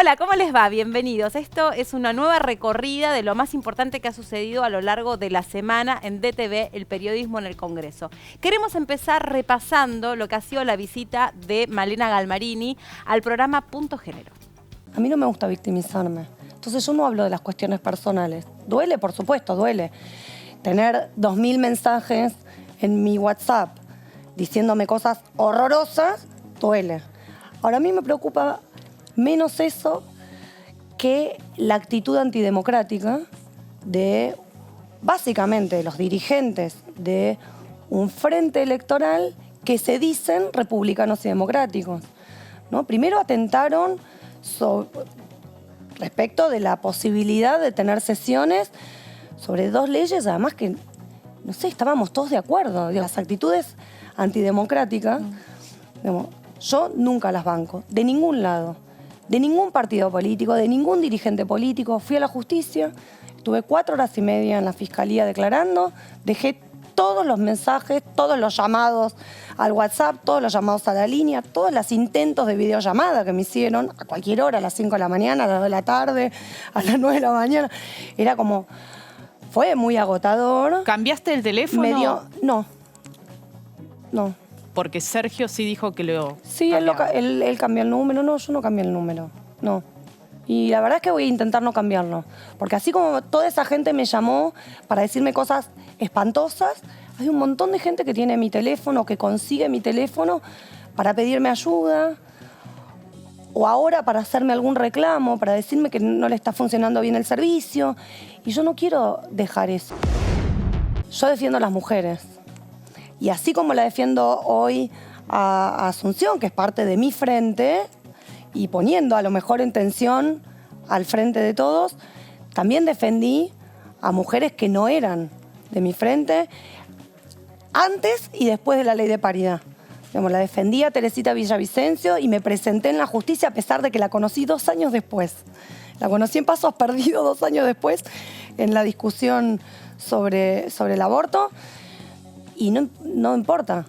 Hola, ¿cómo les va? Bienvenidos. Esto es una nueva recorrida de lo más importante que ha sucedido a lo largo de la semana en DTV, el periodismo en el Congreso. Queremos empezar repasando lo que ha sido la visita de Malena Galmarini al programa Punto Género. A mí no me gusta victimizarme. Entonces yo no hablo de las cuestiones personales. Duele, por supuesto, duele. Tener 2000 mensajes en mi WhatsApp diciéndome cosas horrorosas, duele. Ahora a mí me preocupa menos eso que la actitud antidemocrática de, básicamente, los dirigentes de un frente electoral que se dicen republicanos y democráticos, ¿no? Primero atentaron respecto de la posibilidad de tener sesiones sobre dos leyes, además que, no sé, estábamos todos de acuerdo. Las actitudes antidemocráticas, digamos, yo nunca las banco, de ningún lado, de ningún partido político, de ningún dirigente político. Fui a la justicia, estuve 4 horas y media en la fiscalía declarando, dejé todos los mensajes, todos los llamados al WhatsApp, todos los llamados a la línea, todos los intentos de videollamada que me hicieron a cualquier hora, a las 5 de la mañana, a las 2 de la tarde, a las 9 de la mañana. Era como, fue muy agotador. ¿Cambiaste el teléfono? No. Porque Sergio sí dijo que lo Sí, él cambió el número. No, yo no cambié el número. No. Y la verdad es que voy a intentar no cambiarlo. Porque así como toda esa gente me llamó para decirme cosas espantosas, hay un montón de gente que tiene mi teléfono, que consigue mi teléfono para pedirme ayuda, o ahora para hacerme algún reclamo, para decirme que no le está funcionando bien el servicio. Y yo no quiero dejar eso. Yo defiendo a las mujeres. Y así como la defiendo hoy a Asunción, que es parte de mi frente, y poniendo a lo mejor en tensión al frente de todos, también defendí a mujeres que no eran de mi frente antes y después de la ley de paridad. La defendí a Teresita Villavicencio y me presenté en la justicia a pesar de que la conocí 2 años después. La conocí en Pasos Perdidos 2 años después en la discusión sobre el aborto. Y no importa,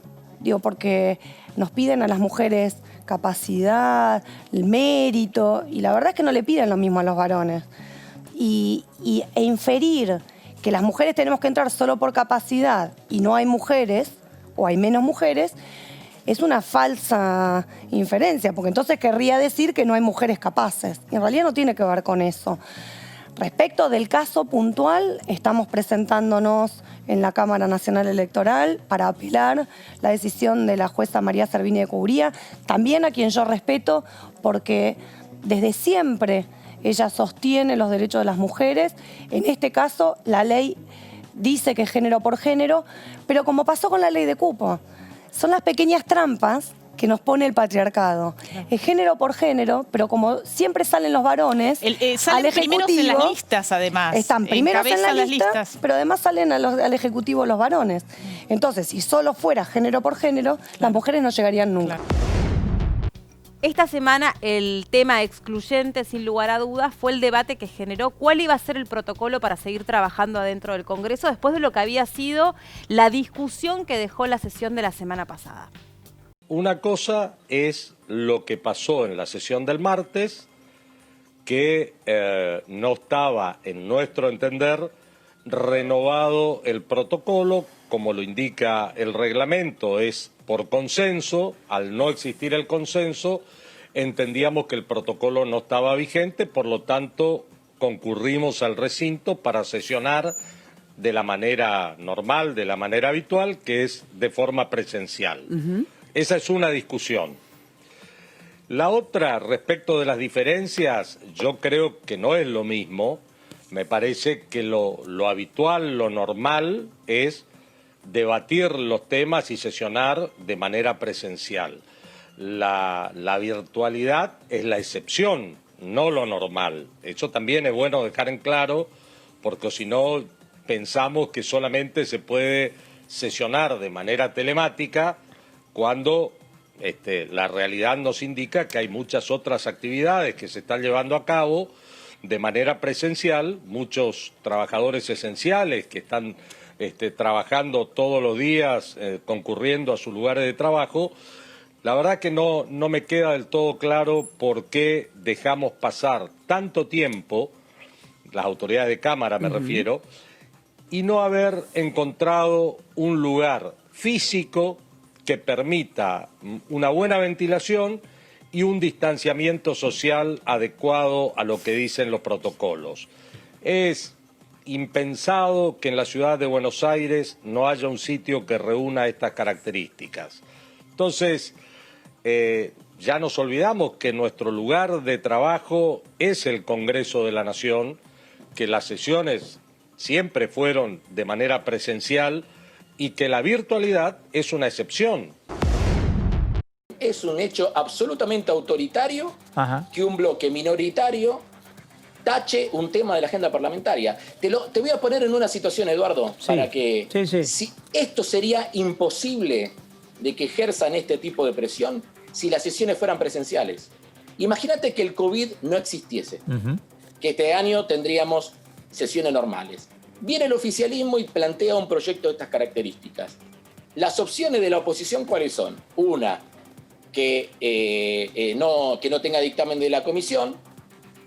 porque nos piden a las mujeres capacidad, el mérito, y la verdad es que no le piden lo mismo a los varones. E inferir que las mujeres tenemos que entrar solo por capacidad y no hay mujeres, o hay menos mujeres, es una falsa inferencia, porque entonces querría decir que no hay mujeres capaces. Y en realidad no tiene que ver con eso. Respecto del caso puntual, estamos presentándonos en la Cámara Nacional Electoral para apelar la decisión de la jueza María Servini de Cubría, también a quien yo respeto, porque desde siempre ella sostiene los derechos de las mujeres. En este caso, la ley dice que es género por género, pero como pasó con la ley de cupo, son las pequeñas trampas que nos pone el patriarcado. Es género por género, pero como siempre salen los varones, salen primeros en las listas, además. Están primeros en las listas, pero además salen al Ejecutivo los varones. Entonces, si solo fuera género por género, las mujeres no llegarían nunca. Esta semana el tema excluyente, sin lugar a dudas, fue el debate que generó cuál iba a ser el protocolo para seguir trabajando adentro del Congreso después de lo que había sido la discusión que dejó la sesión de la semana pasada. Una cosa es lo que pasó en la sesión del martes, que no estaba, en nuestro entender, renovado el protocolo, como lo indica el reglamento, es por consenso. Al no existir el consenso, entendíamos que el protocolo no estaba vigente, por lo tanto concurrimos al recinto para sesionar de la manera normal, de la manera habitual, que es de forma presencial. Esa es una discusión. La otra, respecto de las diferencias, yo creo que no es lo mismo. Me parece que lo habitual, lo normal, es debatir los temas y sesionar de manera presencial. La virtualidad es la excepción, no lo normal. Eso también es bueno dejar en claro, porque si no pensamos que solamente se puede sesionar de manera telemática, cuando la realidad nos indica que hay muchas otras actividades que se están llevando a cabo de manera presencial, muchos trabajadores esenciales que están trabajando todos los días, concurriendo a sus lugares de trabajo, La verdad que no me queda del todo claro por qué dejamos pasar tanto tiempo, las autoridades de Cámara me refiero, y no haber encontrado un lugar físico que permita una buena ventilación y un distanciamiento social adecuado a lo que dicen los protocolos. Es impensado que en la ciudad de Buenos Aires no haya un sitio que reúna estas características. Entonces, ya nos olvidamos que nuestro lugar de trabajo es el Congreso de la Nación, que las sesiones siempre fueron de manera presencial y que la virtualidad es una excepción. Es un hecho absolutamente autoritario que un bloque minoritario tache un tema de la agenda parlamentaria. Te voy a poner en una situación, Eduardo, para que... Si esto sería imposible de que ejerzan este tipo de presión si las sesiones fueran presenciales. Imagínate que el COVID no existiese, que este año tendríamos sesiones normales. Viene el oficialismo y plantea un proyecto de estas características. Las opciones de la oposición, ¿cuáles son? Una, que no tenga dictamen de la comisión.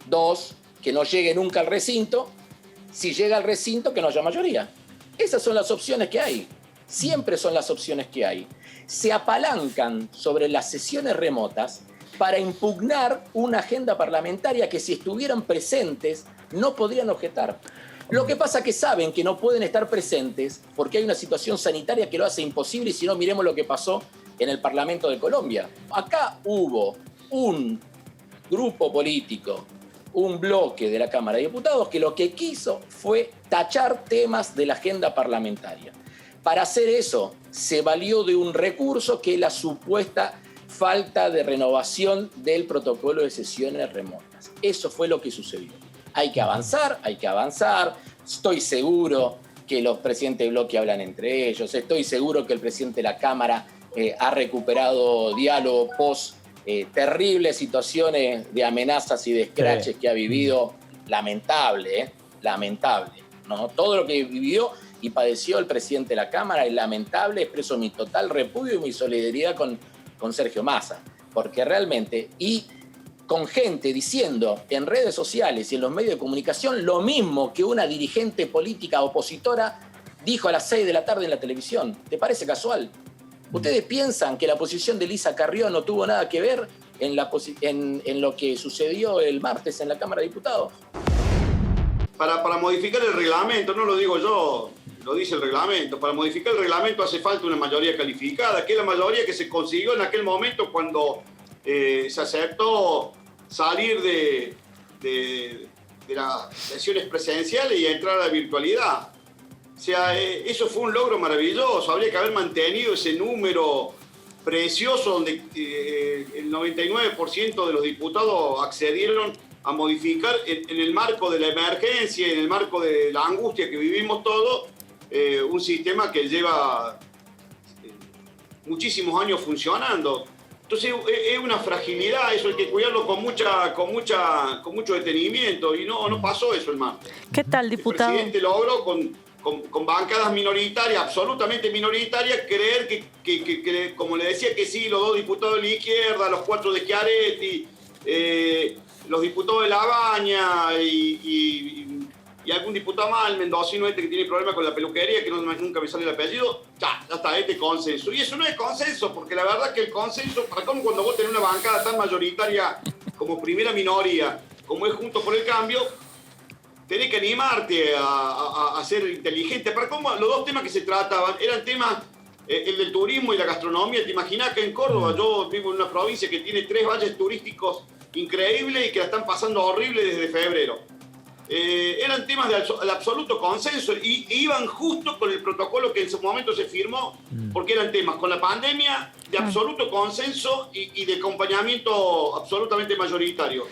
Dos, que no llegue nunca al recinto. Si llega al recinto, que no haya mayoría. Esas son las opciones que hay. Siempre son las opciones que hay. Se apalancan sobre las sesiones remotas para impugnar una agenda parlamentaria que si estuvieran presentes no podrían objetar. Lo que pasa es que saben que no pueden estar presentes porque hay una situación sanitaria que lo hace imposible, y si no, miremos lo que pasó en el Parlamento de Colombia. Acá hubo un grupo político, un bloque de la Cámara de Diputados que lo que quiso fue tachar temas de la agenda parlamentaria. Para hacer eso, se valió de un recurso que es la supuesta falta de renovación del protocolo de sesiones remotas. Eso fue lo que sucedió. Hay que avanzar, hay que avanzar. Estoy seguro que los presidentes de bloque hablan entre ellos. Estoy seguro que el presidente de la Cámara ha recuperado diálogo post terribles situaciones de amenazas y de escraches que ha vivido. Lamentable, lamentable, ¿no? Todo lo que vivió y padeció el presidente de la Cámara es lamentable. Expreso mi total repudio y mi solidaridad con Sergio Massa, porque realmente, y con gente diciendo en redes sociales y en los medios de comunicación lo mismo que una dirigente política opositora dijo a las 6 de la tarde en la televisión. ¿Te parece casual? ¿Ustedes piensan que la posición de Elisa Carrió no tuvo nada que ver en lo que sucedió el martes en la Cámara de Diputados? Para modificar el reglamento, no lo digo yo, lo dice el reglamento, para modificar el reglamento hace falta una mayoría calificada, que es la mayoría que se consiguió en aquel momento cuando se aceptó salir de las sesiones presenciales y entrar a la virtualidad. O sea, eso fue un logro maravilloso. Habría que haber mantenido ese número precioso donde el 99% de los diputados accedieron a modificar en el marco de la emergencia, en el marco de la angustia que vivimos todos, un sistema que lleva muchísimos años funcionando. Entonces es una fragilidad, eso hay que cuidarlo con mucho detenimiento, y no pasó eso el martes. ¿Qué tal, diputado? El presidente logró con bancadas minoritarias, absolutamente minoritarias, creer que, como le decía que sí, los 2 diputados de la izquierda, los 4 de Schiaretti, los diputados de La Baña y algún diputado más, el mendocino que tiene problemas con la peluquería, que nunca me sale el apellido, ya está este consenso. Y eso no es consenso, porque la verdad que el consenso, para cómo cuando vos tenés una bancada tan mayoritaria como primera minoría, como es Juntos por el Cambio, tenés que animarte a ser inteligente. Para cómo los 2 temas que se trataban eran temas, el del turismo y la gastronomía. Te imaginás que en Córdoba, yo vivo en una provincia que tiene 3 valles turísticos increíbles y que la están pasando horrible desde febrero. Eran temas de absoluto consenso y iban justo con el protocolo que en su momento se firmó, porque eran temas con la pandemia de absoluto consenso y de acompañamiento absolutamente mayoritario.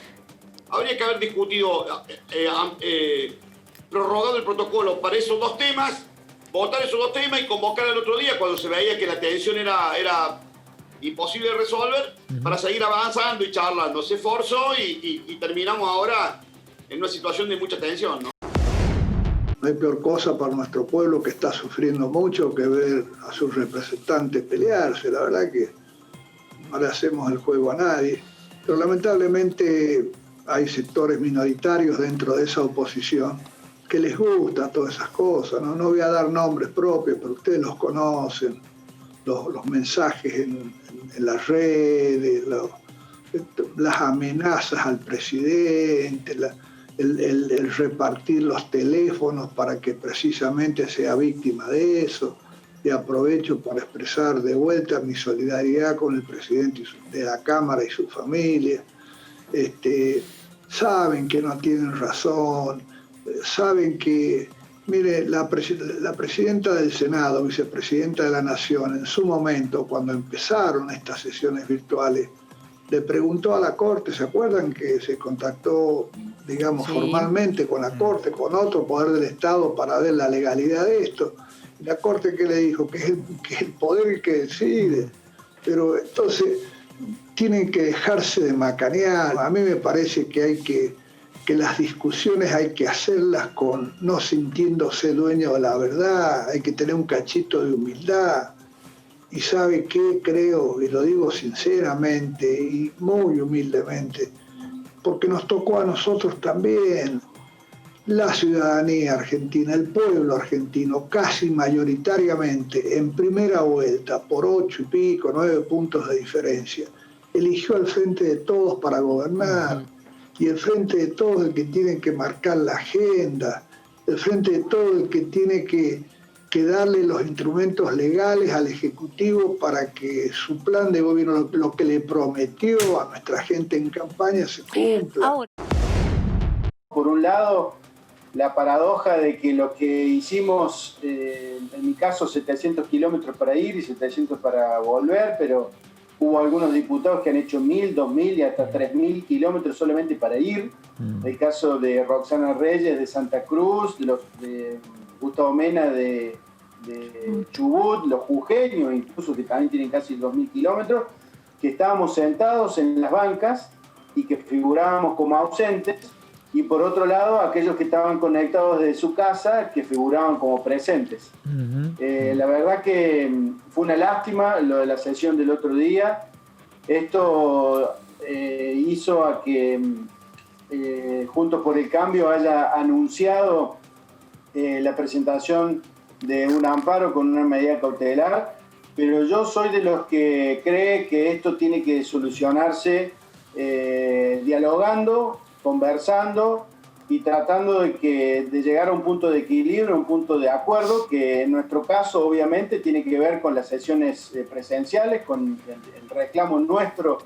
Habría que haber discutido, prorrogado el protocolo para esos 2 temas, votar esos 2 temas y convocar el otro día cuando se veía que la tensión era imposible de resolver, para seguir avanzando y charlando. Se forzó y terminamos ahora en una situación de mucha tensión, ¿no? No hay peor cosa para nuestro pueblo, que está sufriendo mucho, que ver a sus representantes pelearse. La verdad que no le hacemos el juego a nadie. Pero lamentablemente hay sectores minoritarios dentro de esa oposición que les gustan todas esas cosas, ¿no? No voy a dar nombres propios, pero ustedes los conocen, los mensajes en las redes, las amenazas al presidente, el repartir los teléfonos para que precisamente sea víctima de eso. Y aprovecho para expresar de vuelta mi solidaridad con el presidente de la Cámara y su familia. Saben que no tienen razón, saben que, mire, la presidenta del Senado, vicepresidenta de la Nación, en su momento, cuando empezaron estas sesiones virtuales, le preguntó a la Corte, ¿se acuerdan que se contactó, digamos, formalmente con la Corte, con otro poder del Estado para ver la legalidad de esto? Y la Corte, ¿qué le dijo? Que es el poder el que decide. Pero entonces tienen que dejarse de macanear. A mí me parece que las discusiones hay que hacerlas no sintiéndose dueño de la verdad, hay que tener un cachito de humildad. Y ¿sabe qué? Creo, y lo digo sinceramente y muy humildemente, porque nos tocó a nosotros también, la ciudadanía argentina, el pueblo argentino, casi mayoritariamente, en primera vuelta, por 8 y pico, 9 puntos de diferencia, eligió al Frente de Todos para gobernar. Y el Frente de Todos el que tiene que marcar la agenda, el Frente de Todos el que tiene que darle los instrumentos legales al Ejecutivo para que su plan de gobierno, lo que le prometió a nuestra gente en campaña, se cumpla. Por un lado, la paradoja de que lo que hicimos, en mi caso 700 kilómetros para ir y 700 para volver, pero hubo algunos diputados que han hecho 1.000, 2.000 y hasta 3.000 kilómetros solamente para ir. El caso de Roxana Reyes de Santa Cruz, de Gustavo Mena de Chubut, los jujeños, incluso que también tienen casi 2.000 kilómetros, que estábamos sentados en las bancas y que figurábamos como ausentes, y por otro lado aquellos que estaban conectados desde su casa que figuraban como presentes. La verdad que fue una lástima lo de la sesión del otro día. Esto hizo a que Juntos por el Cambio haya anunciado la presentación de un amparo con una medida cautelar, pero yo soy de los que cree que esto tiene que solucionarse dialogando, conversando y tratando de llegar a un punto de equilibrio, un punto de acuerdo, que en nuestro caso obviamente tiene que ver con las sesiones presenciales, con el reclamo nuestro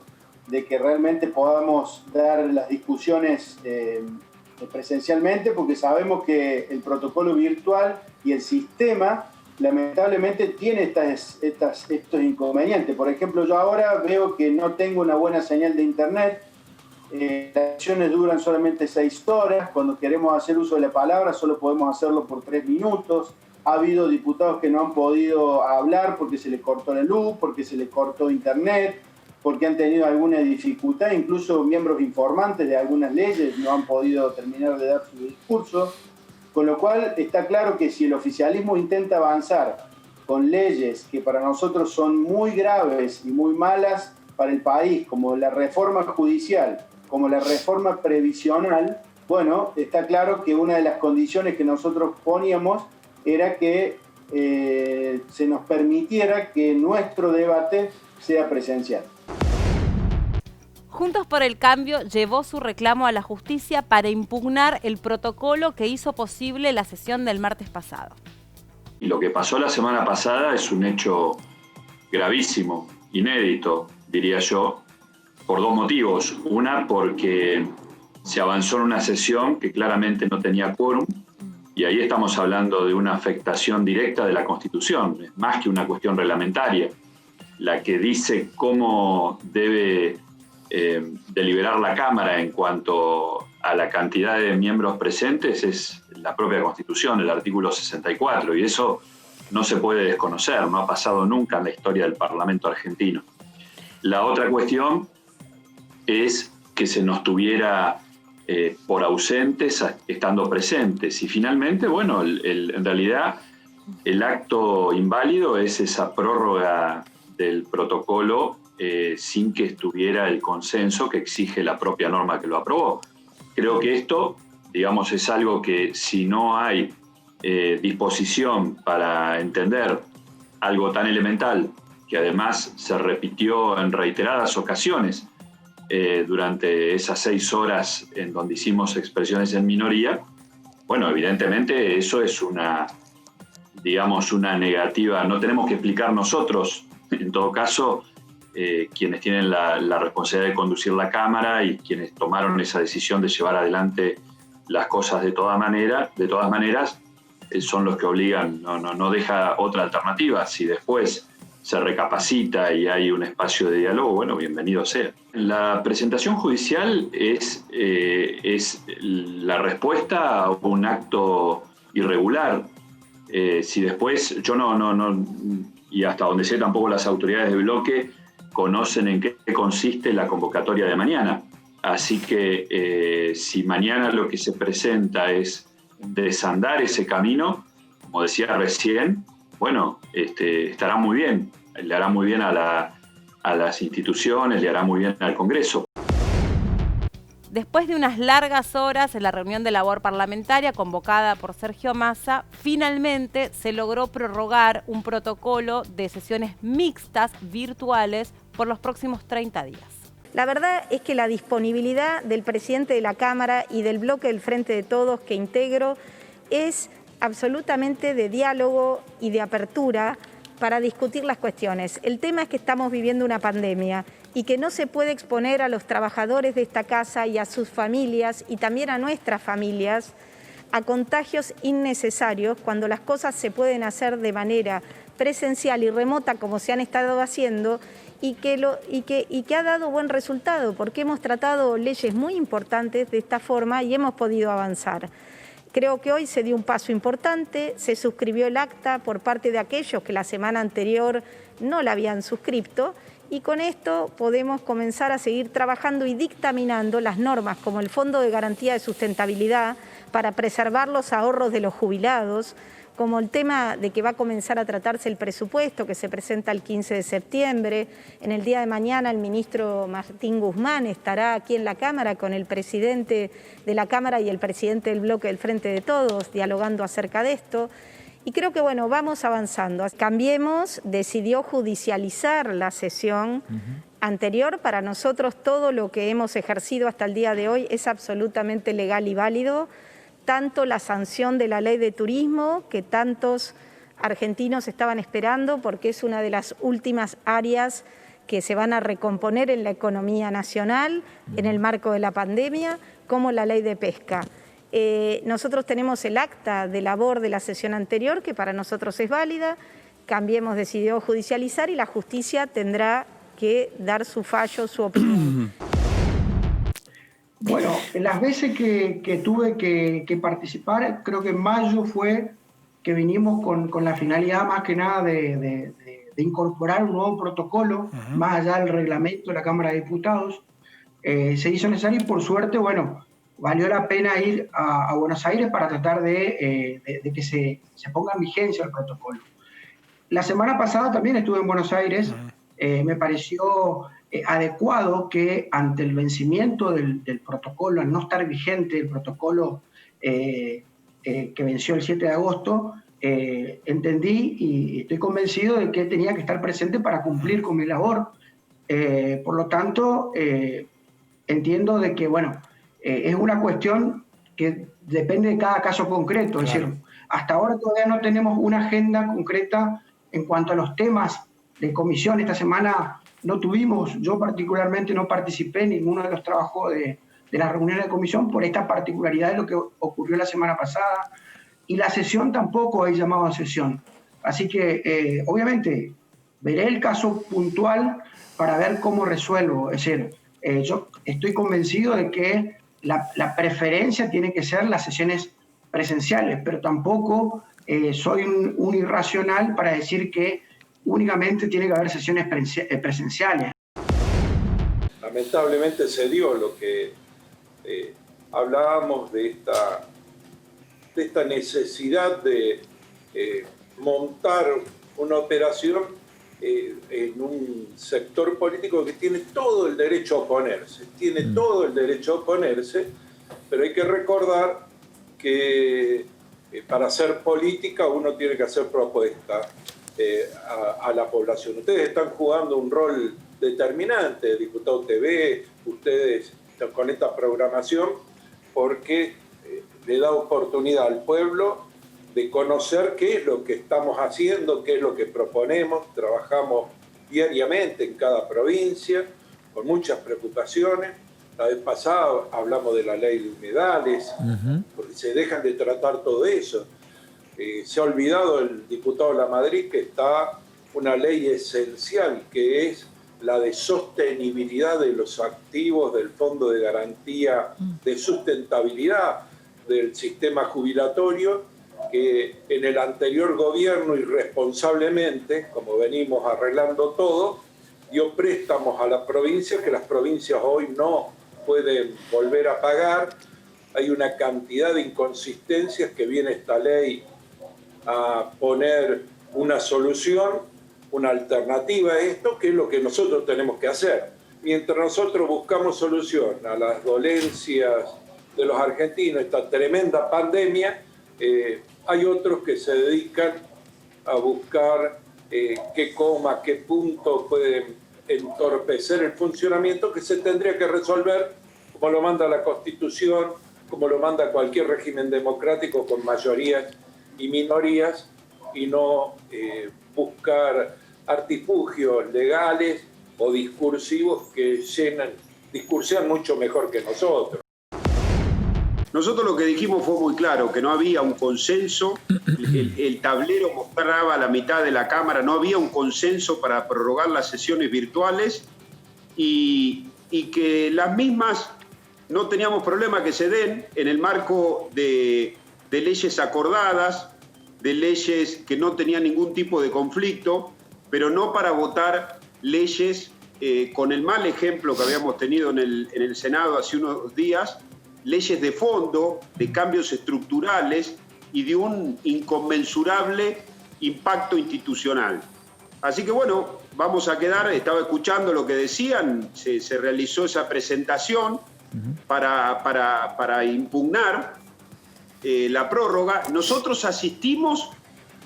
de que realmente podamos dar las discusiones presencialmente, porque sabemos que el protocolo virtual y el sistema lamentablemente tiene estos inconvenientes. Por ejemplo, yo ahora veo que no tengo una buena señal de internet, las sesiones duran solamente 6 horas, cuando queremos hacer uso de la palabra solo podemos hacerlo por 3 minutos, ha habido diputados que no han podido hablar porque se les cortó la luz, porque se les cortó internet, porque han tenido alguna dificultad, incluso miembros informantes de algunas leyes no han podido terminar de dar su discurso, con lo cual está claro que si el oficialismo intenta avanzar con leyes que para nosotros son muy graves y muy malas para el país, como la reforma judicial, como la reforma previsional, bueno, está claro que una de las condiciones que nosotros poníamos era que se nos permitiera que nuestro debate sea presencial. Juntos por el Cambio llevó su reclamo a la justicia para impugnar el protocolo que hizo posible la sesión del martes pasado. Y lo que pasó la semana pasada es un hecho gravísimo, inédito, diría yo, por 2 motivos. Una, porque se avanzó en una sesión que claramente no tenía quórum, y ahí estamos hablando de una afectación directa de la Constitución, más que una cuestión reglamentaria. La que dice cómo debe deliberar la Cámara en cuanto a la cantidad de miembros presentes es la propia Constitución, el artículo 64, y eso no se puede desconocer, no ha pasado nunca en la historia del Parlamento argentino. La otra cuestión es que se nos tuviera por ausentes estando presentes. Y finalmente, bueno, en realidad el acto inválido es esa prórroga del protocolo sin que estuviera el consenso que exige la propia norma que lo aprobó. Creo que esto, digamos, es algo que si no hay disposición para entender algo tan elemental, que además se repitió en reiteradas ocasiones durante esas 6 horas en donde hicimos expresiones en minoría, bueno, evidentemente eso es una negativa. No tenemos que explicar nosotros, en todo caso, quienes tienen la responsabilidad de conducir la Cámara y quienes tomaron esa decisión de llevar adelante las cosas de todas maneras, son los que obligan, no deja otra alternativa. Si después se recapacita y hay un espacio de diálogo, bueno, bienvenido sea. La presentación judicial es la respuesta a un acto irregular. Si después, yo no, y hasta donde sé tampoco las autoridades de bloque conocen en qué consiste la convocatoria de mañana. Así que si mañana lo que se presenta es desandar ese camino, como decía recién, bueno, estará muy bien, le hará muy bien a las instituciones, le hará muy bien al Congreso. Después de unas largas horas en la reunión de labor parlamentaria convocada por Sergio Massa, finalmente se logró prorrogar un protocolo de sesiones mixtas virtuales por los próximos 30 días. La verdad es que la disponibilidad del presidente de la Cámara y del bloque del Frente de Todos que integro es absolutamente de diálogo y de apertura para discutir las cuestiones. El tema es que estamos viviendo una pandemia y que no se puede exponer a los trabajadores de esta casa y a sus familias y también a nuestras familias a contagios innecesarios cuando las cosas se pueden hacer de manera presencial y remota como se han estado haciendo y que ha dado buen resultado porque hemos tratado leyes muy importantes de esta forma y hemos podido avanzar. Creo que hoy se dio un paso importante, se suscribió el acta por parte de aquellos que la semana anterior no la habían suscrito y con esto podemos comenzar a seguir trabajando y dictaminando las normas como el Fondo de Garantía de Sustentabilidad para preservar los ahorros de los jubilados, como el tema de que va a comenzar a tratarse el presupuesto que se presenta el 15 de septiembre. En el día de mañana el ministro Martín Guzmán estará aquí en la Cámara con el presidente de la Cámara y el presidente del bloque del Frente de Todos, dialogando acerca de esto. Y creo que, bueno, vamos avanzando. Cambiemos decidió judicializar la sesión anterior. Para nosotros todo lo que hemos ejercido hasta el día de hoy es absolutamente legal y válido. Tanto la sanción de la ley de turismo, que tantos argentinos estaban esperando, porque es una de las últimas áreas que se van a recomponer en la economía nacional en el marco de la pandemia, como la ley de pesca. Nosotros tenemos el acta de labor de la sesión anterior, que para nosotros es válida. Cambiemos decidió judicializar y la justicia tendrá que dar su fallo, su opinión. Bueno, las veces que tuve que participar, creo que en mayo fue que vinimos con la finalidad más que nada de incorporar un nuevo protocolo, más allá del reglamento de la Cámara de Diputados. Se hizo necesario y por suerte, bueno, valió la pena ir a Buenos Aires para tratar de que se ponga en vigencia el protocolo. La semana pasada también estuve en Buenos Aires, me pareció adecuado que ante el vencimiento del protocolo, al no estar vigente el protocolo que venció el 7 de agosto, entendí y estoy convencido de que tenía que estar presente para cumplir con mi labor. Por lo tanto, entiendo de que, bueno, es una cuestión que depende de cada caso concreto. Es decir, hasta ahora todavía no tenemos una agenda concreta en cuanto a los temas de comisión. Esta semana no tuvimos, yo particularmente no participé en ninguno de los trabajos de la reunión de comisión por esta particularidad de lo que ocurrió la semana pasada, y la sesión tampoco hay llamado a sesión. Así que, obviamente, veré el caso puntual para ver cómo resuelvo. Es decir, yo estoy convencido de que la preferencia tiene que ser las sesiones presenciales, pero tampoco soy un irracional para decir que únicamente tiene que haber sesiones presenciales. Lamentablemente se dio lo que hablábamos de esta necesidad de montar una operación en un sector político que tiene todo el derecho a oponerse, todo el derecho a oponerse, pero hay que recordar que para hacer política uno tiene que hacer propuesta a la población. Ustedes están jugando un rol determinante, Diputado TV, ustedes con esta programación, porque le da oportunidad al pueblo de conocer qué es lo que estamos haciendo, qué es lo que proponemos. Trabajamos diariamente en cada provincia, con muchas preocupaciones. La vez pasada hablamos de la ley de humedales, porque se dejan de tratar todo eso. Se ha olvidado el diputado Lamadrid que está una ley esencial, que es la de sostenibilidad de los activos del Fondo de Garantía de Sustentabilidad del sistema jubilatorio, que en el anterior gobierno irresponsablemente, como venimos arreglando todo, dio préstamos a las provincias que las provincias hoy no pueden volver a pagar. Hay una cantidad de inconsistencias que viene esta ley a poner una solución, una alternativa a esto, que es lo que nosotros tenemos que hacer. Mientras nosotros buscamos solución a las dolencias de los argentinos, esta tremenda pandemia, hay otros que se dedican a buscar qué coma, qué punto pueden entorpecer el funcionamiento que se tendría que resolver como lo manda la Constitución, como lo manda cualquier régimen democrático con mayorías y minorías, y no buscar artilugios legales o discursivos que discursean mucho mejor que nosotros. Nosotros lo que dijimos fue muy claro, que no había un consenso, el tablero mostraba a la mitad de la Cámara, no había un consenso para prorrogar las sesiones virtuales y que las mismas no teníamos problema que se den en el marco de leyes acordadas, de leyes que no tenían ningún tipo de conflicto, pero no para votar leyes con el mal ejemplo que habíamos tenido en el Senado hace unos días, leyes de fondo, de cambios estructurales y de un inconmensurable impacto institucional. Así que bueno, vamos a quedar, estaba escuchando lo que decían, se realizó esa presentación para impugnar la prórroga. Nosotros asistimos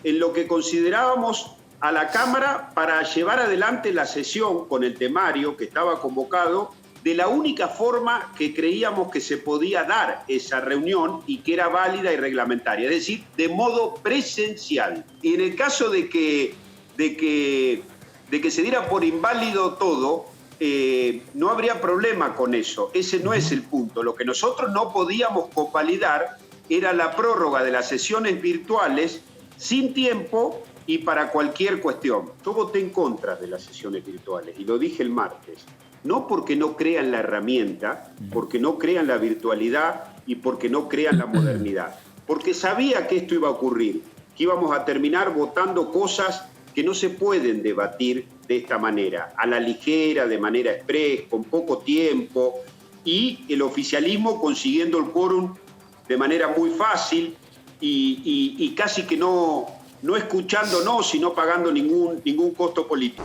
en lo que considerábamos a la Cámara para llevar adelante la sesión con el temario que estaba convocado de la única forma que creíamos que se podía dar esa reunión y que era válida y reglamentaria, es decir, de modo presencial. Y en el caso de que se diera por inválido todo, no habría problema con eso. Ese no es el punto. Lo que nosotros no podíamos convalidar era la prórroga de las sesiones virtuales sin tiempo y para cualquier cuestión. Yo voté en contra de las sesiones virtuales y lo dije el martes. No porque no crean la herramienta, porque no crean la virtualidad y porque no crean la modernidad. Porque sabía que esto iba a ocurrir, que íbamos a terminar votando cosas que no se pueden debatir de esta manera, a la ligera, de manera express, con poco tiempo, y el oficialismo consiguiendo el quórum de manera muy fácil y casi que no escuchándonos, sino pagando ningún costo político.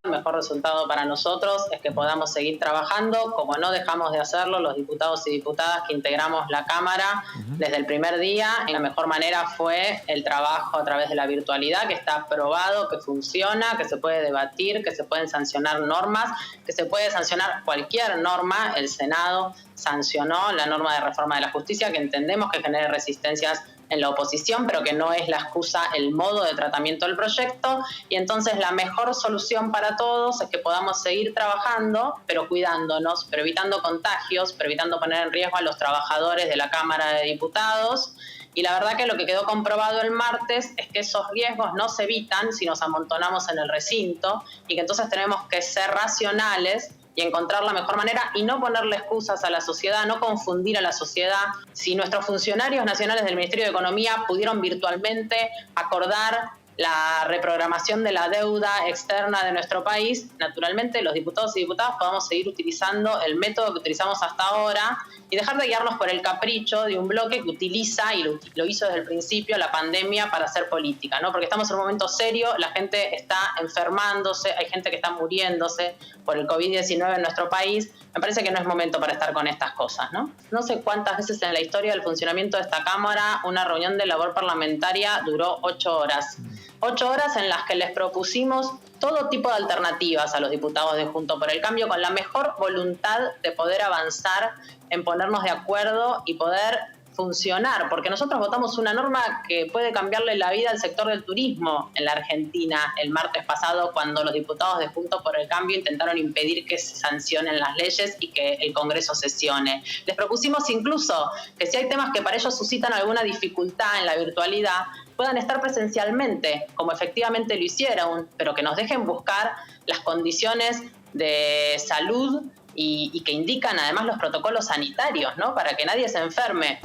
El mejor resultado para nosotros es que podamos seguir trabajando, como no dejamos de hacerlo los diputados y diputadas que integramos la Cámara desde el primer día. Y la mejor manera fue el trabajo a través de la virtualidad, que está probado, que funciona, que se puede debatir, que se pueden sancionar normas, que se puede sancionar cualquier norma. El Senado sancionó la norma de reforma de la justicia, que entendemos que genera resistencias en la oposición, pero que no es la excusa el modo de tratamiento del proyecto. Y entonces la mejor solución para todos es que podamos seguir trabajando, pero cuidándonos, pero evitando contagios, pero evitando poner en riesgo a los trabajadores de la Cámara de Diputados. Y la verdad que lo que quedó comprobado el martes es que esos riesgos no se evitan si nos amontonamos en el recinto, y que entonces tenemos que ser racionales y encontrar la mejor manera y no ponerle excusas a la sociedad, no confundir a la sociedad. Si nuestros funcionarios nacionales del Ministerio de Economía pudieron virtualmente acordar la reprogramación de la deuda externa de nuestro país, naturalmente los diputados y diputadas podamos seguir utilizando el método que utilizamos hasta ahora y dejar de guiarnos por el capricho de un bloque que utiliza, y lo hizo desde el principio, la pandemia para hacer política, ¿no? Porque estamos en un momento serio, la gente está enfermándose, hay gente que está muriéndose por el COVID-19 en nuestro país. Me parece que no es momento para estar con estas cosas, ¿no? No sé cuántas veces en la historia del funcionamiento de esta Cámara una reunión de labor parlamentaria duró 8 horas. 8 horas en las que les propusimos todo tipo de alternativas a los diputados de Juntos por el Cambio con la mejor voluntad de poder avanzar en ponernos de acuerdo y poder funcionar, porque nosotros votamos una norma que puede cambiarle la vida al sector del turismo en la Argentina el martes pasado, cuando los diputados de Juntos por el Cambio intentaron impedir que se sancionen las leyes y que el Congreso sesione. Les propusimos incluso que si hay temas que para ellos suscitan alguna dificultad en la virtualidad, puedan estar presencialmente, como efectivamente lo hicieron, pero que nos dejen buscar las condiciones de salud y que indican además los protocolos sanitarios, ¿no? Para que nadie se enferme.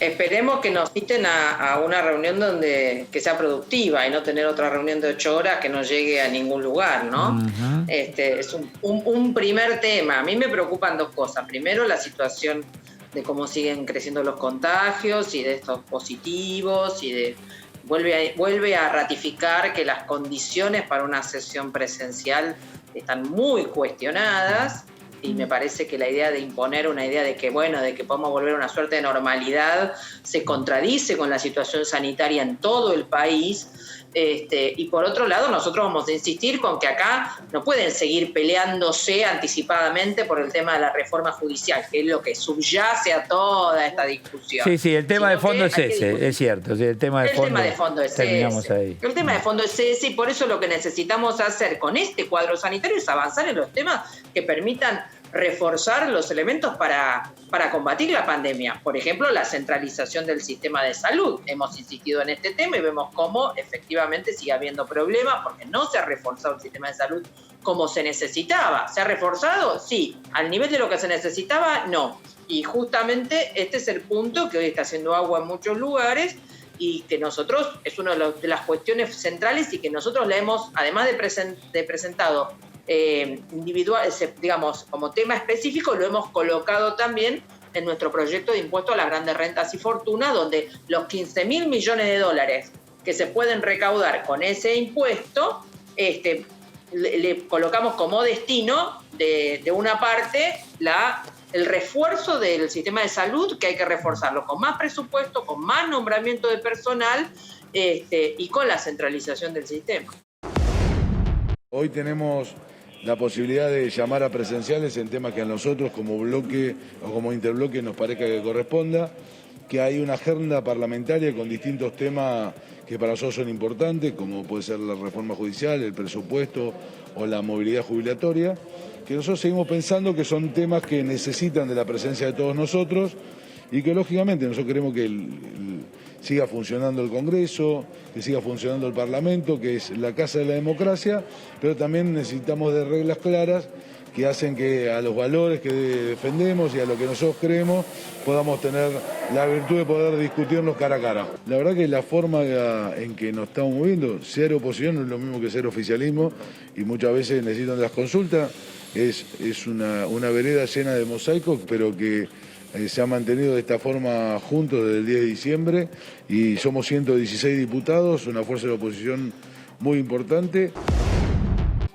Esperemos que nos citen a una reunión que sea productiva y no tener otra reunión de 8 horas que no llegue a ningún lugar, ¿no? Uh-huh. Es un primer tema. A mí me preocupan 2 cosas. Primero, la situación de cómo siguen creciendo los contagios y de estos positivos y vuelve a ratificar que las condiciones para una sesión presencial están muy cuestionadas, y me parece que la idea de imponer una idea de que, bueno, de que podemos volver a una suerte de normalidad se contradice con la situación sanitaria en todo el país. Y por otro lado, nosotros vamos a insistir con que acá no pueden seguir peleándose anticipadamente por el tema de la reforma judicial, que es lo que subyace a toda esta discusión. Sí, el tema de fondo es ese, es cierto. Sí, el tema de fondo es terminamos ese. Ahí. El tema de fondo es ese, y por eso lo que necesitamos hacer con este cuadro sanitario es avanzar en los temas que permitan reforzar los elementos para combatir la pandemia. Por ejemplo, la centralización del sistema de salud. Hemos insistido en este tema y vemos cómo efectivamente sigue habiendo problemas porque no se ha reforzado el sistema de salud como se necesitaba. ¿Se ha reforzado? Sí. ¿Al nivel de lo que se necesitaba? No. Y justamente este es el punto que hoy está haciendo agua en muchos lugares y que nosotros, es una de las cuestiones centrales y que nosotros le hemos, además de presentado individual, digamos, como tema específico, lo hemos colocado también en nuestro proyecto de impuesto a las grandes rentas y fortunas, donde los 15.000 millones de dólares que se pueden recaudar con ese impuesto, le colocamos como destino de una parte el refuerzo del sistema de salud, que hay que reforzarlo con más presupuesto, con más nombramiento de personal y con la centralización del sistema. Hoy tenemos la posibilidad de llamar a presenciales en temas que a nosotros como bloque o como interbloque nos parezca que corresponda, que hay una agenda parlamentaria con distintos temas que para nosotros son importantes, como puede ser la reforma judicial, el presupuesto o la movilidad jubilatoria, que nosotros seguimos pensando que son temas que necesitan de la presencia de todos nosotros y que lógicamente nosotros queremos que siga funcionando el Congreso, que siga funcionando el Parlamento, que es la casa de la democracia, pero también necesitamos de reglas claras que hacen que a los valores que defendemos y a lo que nosotros creemos podamos tener la virtud de poder discutirnos cara a cara. La verdad que la forma en que nos estamos moviendo, ser oposición no es lo mismo que ser oficialismo y muchas veces necesitan de las consultas, es una vereda llena de mosaicos, pero que se ha mantenido de esta forma juntos desde el 10 de diciembre y somos 116 diputados, una fuerza de oposición muy importante.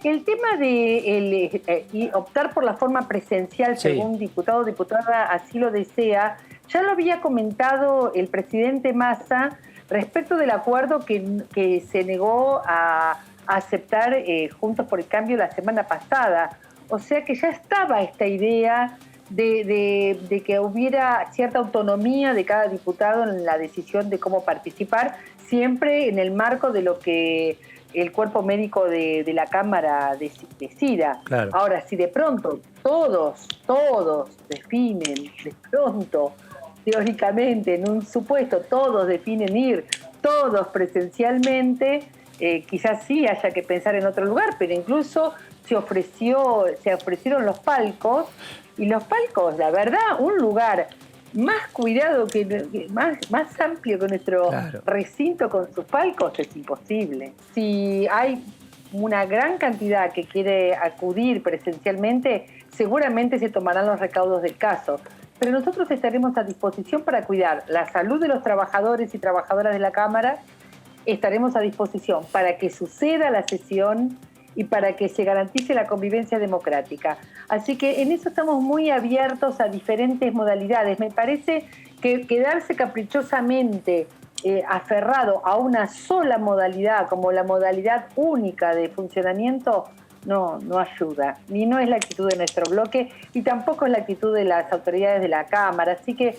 El tema de optar por la forma presencial, sí, según diputado o diputada así lo desea, ya lo había comentado el presidente Massa respecto del acuerdo que se negó a aceptar Juntos por el Cambio la semana pasada. O sea que ya estaba esta idea de que hubiera cierta autonomía de cada diputado en la decisión de cómo participar, siempre en el marco de lo que el cuerpo médico de la Cámara decida. Claro. Ahora, si de pronto todos definen, de pronto, teóricamente, en un supuesto, todos definen ir, todos presencialmente, quizás sí haya que pensar en otro lugar, pero incluso se ofrecieron los palcos, y los palcos, la verdad, un lugar más cuidado, más amplio que nuestro recinto con sus palcos es imposible. Si hay una gran cantidad que quiere acudir presencialmente, seguramente se tomarán los recaudos del caso. Pero nosotros estaremos a disposición para cuidar la salud de los trabajadores y trabajadoras de la Cámara, estaremos a disposición para que suceda la sesión y para que se garantice la convivencia democrática. Así que en eso estamos muy abiertos a diferentes modalidades. Me parece que quedarse caprichosamente aferrado a una sola modalidad, como la modalidad única de funcionamiento, no ayuda. Ni no es la actitud de nuestro bloque y tampoco es la actitud de las autoridades de la Cámara. Así que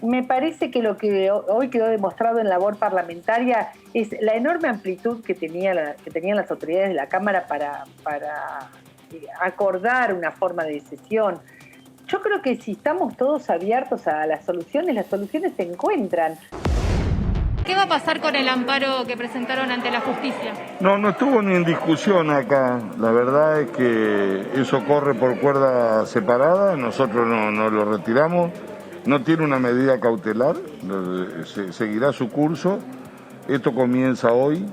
me parece que lo que hoy quedó demostrado en labor parlamentaria es la enorme amplitud que tenían las autoridades de la Cámara para acordar una forma de sesión. Yo creo que si estamos todos abiertos a las soluciones se encuentran. ¿Qué va a pasar con el amparo que presentaron ante la justicia? No estuvo ni en discusión acá. La verdad es que eso corre por cuerda separada, nosotros no lo retiramos. No tiene una medida cautelar, seguirá su curso. Esto comienza hoy,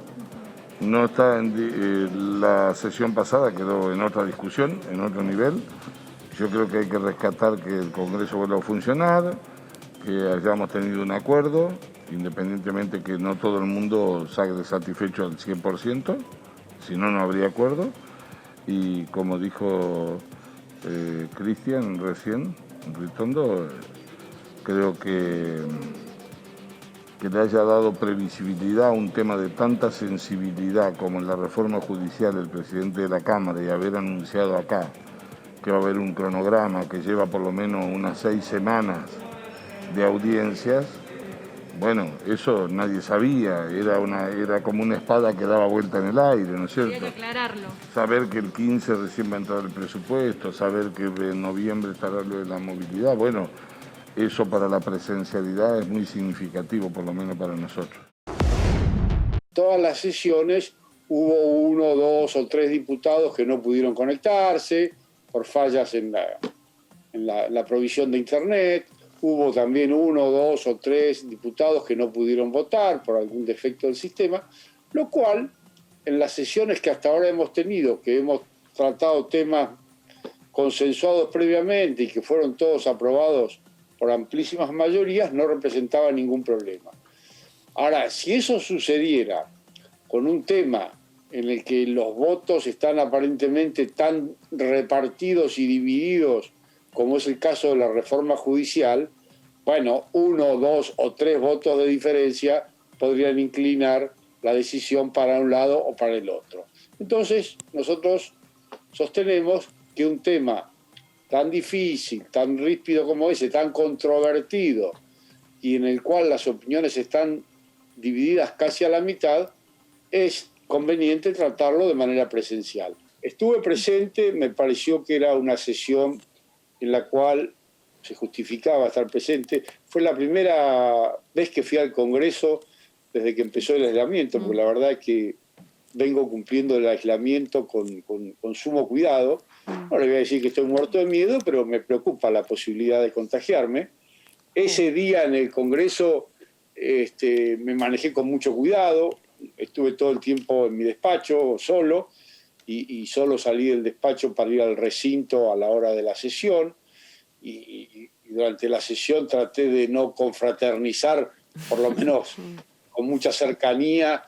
no está la sesión pasada, quedó en otra discusión, en otro nivel. Yo creo que hay que rescatar que el Congreso vuelva a funcionar, que hayamos tenido un acuerdo, independientemente que no todo el mundo salga satisfecho al 100%, si no, no habría acuerdo. Y como dijo Cristian recién, Ritondo, creo que le haya dado previsibilidad a un tema de tanta sensibilidad como en la reforma judicial el presidente de la Cámara y haber anunciado acá que va a haber un cronograma que lleva por lo menos unas 6 semanas de audiencias. Bueno, eso nadie sabía, era como una espada que daba vuelta en el aire, ¿no es cierto? Había que aclararlo. Saber que el 15 recién va a entrar el presupuesto, saber que en noviembre estará lo de la movilidad, bueno, eso para la presencialidad es muy significativo, por lo menos para nosotros. Todas las sesiones hubo 1, 2 o 3 diputados que no pudieron conectarse por fallas en la provisión de Internet. Hubo también 1, 2 o 3 diputados que no pudieron votar por algún defecto del sistema, lo cual en las sesiones que hasta ahora hemos tenido, que hemos tratado temas consensuados previamente y que fueron todos aprobados por amplísimas mayorías, no representaba ningún problema. Ahora, si eso sucediera con un tema en el que los votos están aparentemente tan repartidos y divididos como es el caso de la reforma judicial, bueno, 1, 2 o 3 votos de diferencia podrían inclinar la decisión para un lado o para el otro. Entonces, nosotros sostenemos que un tema tan difícil, tan ríspido como ese, tan controvertido, y en el cual las opiniones están divididas casi a la mitad, es conveniente tratarlo de manera presencial. Estuve presente, me pareció que era una sesión en la cual se justificaba estar presente. Fue la primera vez que fui al Congreso desde que empezó el aislamiento, porque la verdad es que vengo cumpliendo el aislamiento con sumo cuidado. No le voy a decir que estoy muerto de miedo, pero me preocupa la posibilidad de contagiarme. Ese día en el Congreso me manejé con mucho cuidado, estuve todo el tiempo en mi despacho solo y solo salí del despacho para ir al recinto a la hora de la sesión y durante la sesión traté de no confraternizar, por lo menos con mucha cercanía,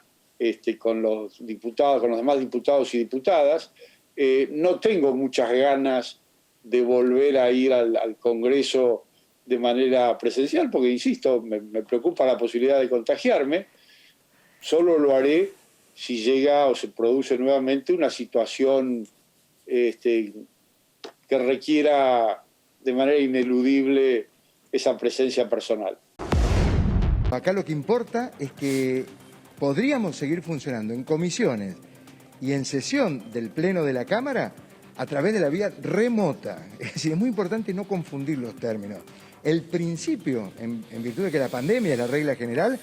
con los diputados, con los demás diputados y diputadas. No tengo muchas ganas de volver a ir al Congreso de manera presencial, porque, insisto, me preocupa la posibilidad de contagiarme. Solo lo haré si llega o se produce nuevamente una situación que requiera de manera ineludible esa presencia personal. Acá lo que importa es que podríamos seguir funcionando en comisiones y en sesión del Pleno de la Cámara a través de la vía remota. Es decir, es muy importante no confundir los términos. El principio, en virtud de que la pandemia es la regla general,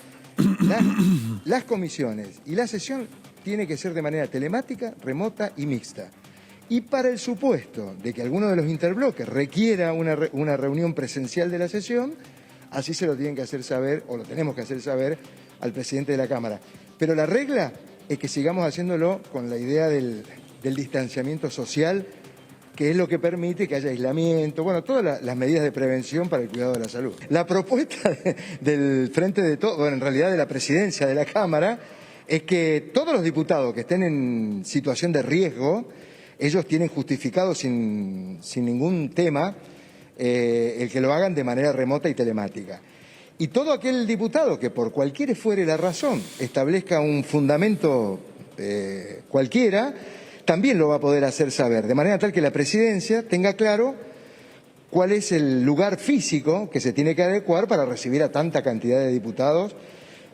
las comisiones y la sesión tiene que ser de manera telemática, remota y mixta. Y para el supuesto de que alguno de los interbloques requiera una reunión presencial de la sesión, así se lo tienen que hacer saber, o lo tenemos que hacer saber, al presidente de la Cámara. Pero la regla es que sigamos haciéndolo con la idea del distanciamiento social, que es lo que permite que haya aislamiento, bueno, todas las medidas de prevención para el cuidado de la salud. La propuesta del Frente de Todos, bueno, en realidad de la presidencia de la Cámara, es que todos los diputados que estén en situación de riesgo, ellos tienen justificado sin ningún tema el que lo hagan de manera remota y telemática. Y todo aquel diputado que por cualquiera fuere la razón establezca un fundamento cualquiera, también lo va a poder hacer saber, de manera tal que la presidencia tenga claro cuál es el lugar físico que se tiene que adecuar para recibir a tanta cantidad de diputados,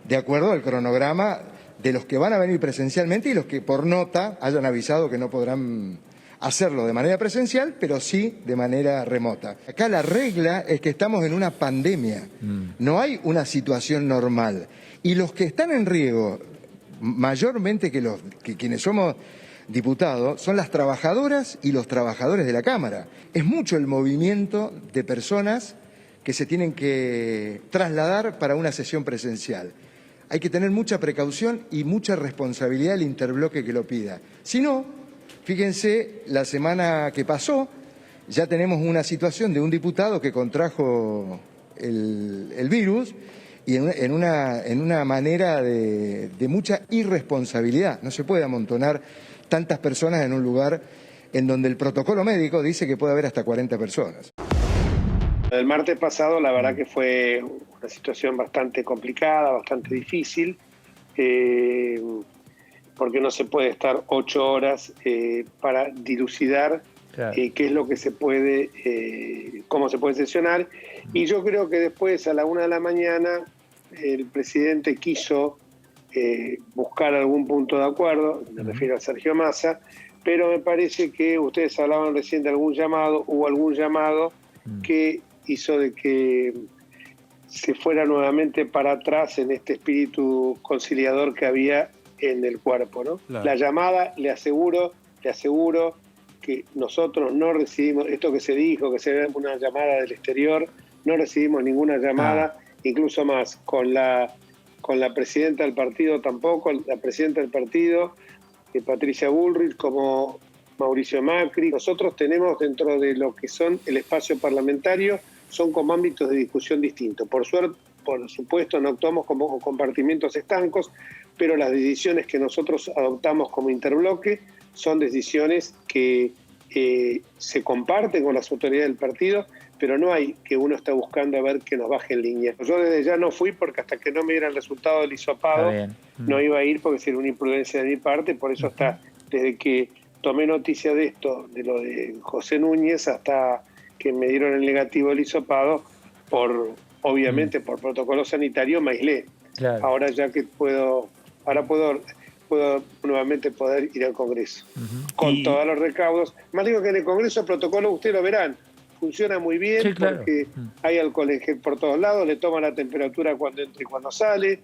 de acuerdo al cronograma de los que van a venir presencialmente y los que por nota hayan avisado que no podrán hacerlo de manera presencial, pero sí de manera remota. Acá la regla es que estamos en una pandemia, no hay una situación normal. Y los que están en riesgo, mayormente que quienes somos diputados, son las trabajadoras y los trabajadores de la Cámara. Es mucho el movimiento de personas que se tienen que trasladar para una sesión presencial. Hay que tener mucha precaución y mucha responsabilidad del interbloque que lo pida. Si no, fíjense, la semana que pasó ya tenemos una situación de un diputado que contrajo el virus y en una manera de mucha irresponsabilidad. No se puede amontonar tantas personas en un lugar en donde el protocolo médico dice que puede haber hasta 40 personas. El martes pasado la verdad que fue una situación bastante complicada, bastante difícil, porque no se puede estar 8 horas para dilucidar qué es lo que se puede, cómo se puede sesionar. Y yo creo que después a la 1 de la mañana el presidente quiso buscar algún punto de acuerdo, me refiero a Sergio Massa, pero me parece que ustedes hablaban recién de algún llamado, hubo algún llamado que hizo de que se fuera nuevamente para atrás en este espíritu conciliador que había en el cuerpo, ¿no? Claro. La llamada, le aseguro que nosotros no recibimos, esto que se dijo, que se ve una llamada del exterior, no recibimos ninguna llamada, incluso más, con la presidenta del partido tampoco, la presidenta del partido, Patricia Bullrich, como Mauricio Macri. Nosotros tenemos dentro de lo que son el espacio parlamentario, son como ámbitos de discusión distintos. Por supuesto, no actuamos como compartimentos estancos, pero las decisiones que nosotros adoptamos como interbloque son decisiones que se comparten con las autoridades del partido, pero no hay que uno está buscando a ver que nos baje en línea. Yo desde ya no fui porque hasta que no me diera el resultado del hisopado no iba a ir porque sería una imprudencia de mi parte, por eso hasta desde que tomé noticia de esto, de lo de José Núñez, hasta que me dieron el negativo del hisopado, obviamente por protocolo sanitario me aislé. Claro. Ahora ya que puedo nuevamente poder ir al Congreso con todos los recaudos. Más digo que en el Congreso el protocolo, ustedes lo verán, funciona muy bien, sí, claro, porque hay alcohol en gel por todos lados, le toman la temperatura cuando entra y cuando sale,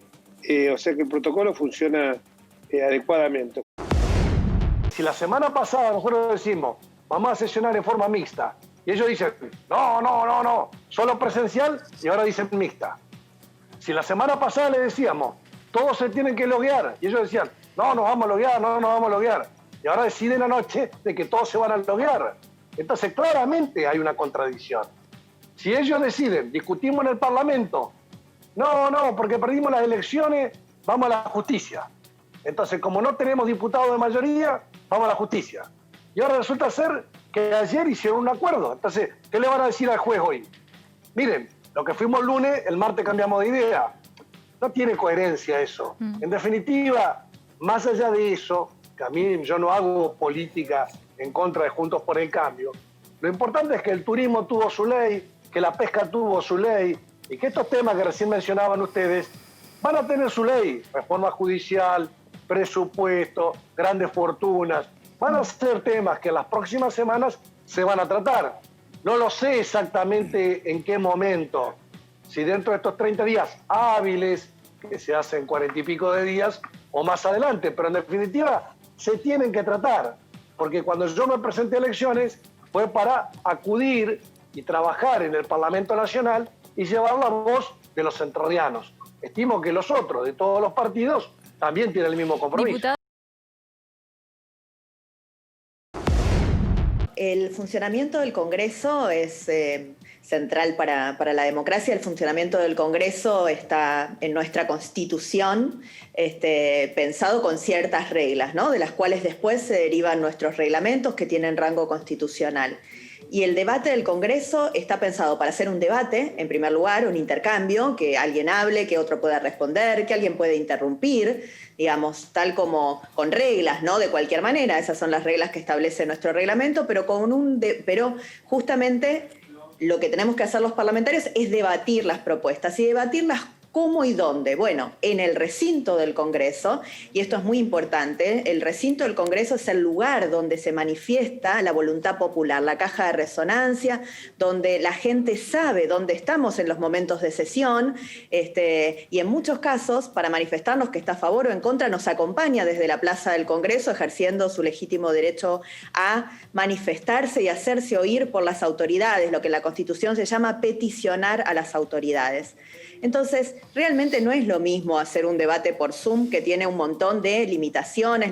o sea que el protocolo funciona adecuadamente. Si la semana pasada nosotros decimos, vamos a sesionar en forma mixta, y ellos dicen, no, solo presencial, y ahora dicen mixta. Si la semana pasada le decíamos, todos se tienen que loguear, y ellos decían, no nos vamos a loguear, y ahora deciden anoche de que todos se van a loguear. Entonces claramente hay una contradicción. Si ellos deciden, discutimos en el Parlamento, no, porque perdimos las elecciones, vamos a la justicia. Entonces, como no tenemos diputados de mayoría, vamos a la justicia. Y ahora resulta ser que ayer hicieron un acuerdo. Entonces, ¿qué le van a decir al juez hoy? Miren, lo que fuimos el lunes, el martes cambiamos de idea. No tiene coherencia eso. En definitiva, más allá de eso, que a mí yo no hago política en contra de Juntos por el Cambio, lo importante es que el turismo tuvo su ley, que la pesca tuvo su ley, y que estos temas que recién mencionaban ustedes van a tener su ley, reforma judicial, presupuesto, grandes fortunas, van a ser temas que en las próximas semanas se van a tratar. No lo sé exactamente en qué momento, si dentro de estos 30 días hábiles, que se hacen 40 y pico de días, o más adelante, pero en definitiva se tienen que tratar, porque cuando yo me presenté a elecciones fue para acudir y trabajar en el Parlamento Nacional y llevar la voz de los entrerrianos. Estimo que los otros de todos los partidos también tienen el mismo compromiso. El funcionamiento del Congreso es central para la democracia. El funcionamiento del Congreso está en nuestra Constitución, pensado con ciertas reglas, ¿no? De las cuales después se derivan nuestros reglamentos que tienen rango constitucional. Y el debate del Congreso está pensado para hacer un debate, en primer lugar, un intercambio, que alguien hable, que otro pueda responder, que alguien pueda interrumpir, digamos, tal como con reglas, ¿no? De cualquier manera, esas son las reglas que establece nuestro reglamento, pero pero justamente lo que tenemos que hacer los parlamentarios es debatir las propuestas y debatirlas. ¿Cómo y dónde? Bueno, en el recinto del Congreso, y esto es muy importante, el recinto del Congreso es el lugar donde se manifiesta la voluntad popular, la caja de resonancia, donde la gente sabe dónde estamos en los momentos de sesión, y en muchos casos, para manifestarnos que está a favor o en contra, nos acompaña desde la plaza del Congreso, ejerciendo su legítimo derecho a manifestarse y hacerse oír por las autoridades, lo que en la Constitución se llama peticionar a las autoridades. Entonces, realmente no es lo mismo hacer un debate por Zoom, que tiene un montón de limitaciones